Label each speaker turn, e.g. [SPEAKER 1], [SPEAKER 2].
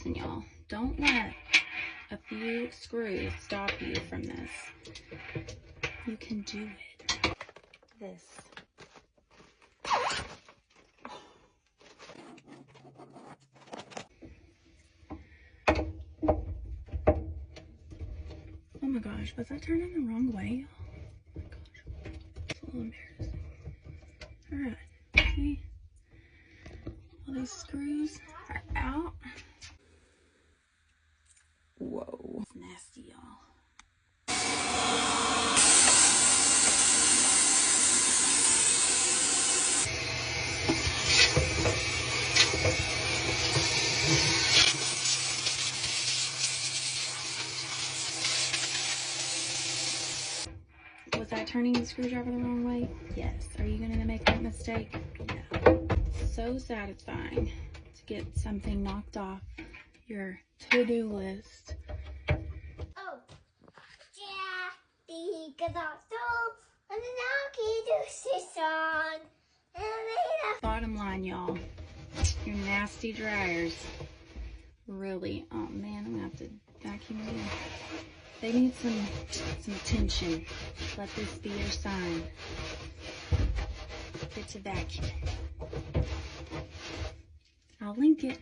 [SPEAKER 1] Listen, y'all, don't let a few screws stop you from this. You can do it. This. Oh my gosh, was I turning the wrong way? Oh my gosh, it's a little embarrassing. Alright, see? All these screws are out. Whoa, it's nasty, y'all. Was I turning the screwdriver the wrong way? Yes. Are you going to make that mistake? No. So satisfying to get something knocked off your to-do list.
[SPEAKER 2] Oh, yeah, because I'm so and the on.
[SPEAKER 1] Bottom line, y'all, your nasty dryers really, oh man, I'm gonna have to vacuum it in. They need some attention. Let this be your sign. Get to vacuum. I'll link it.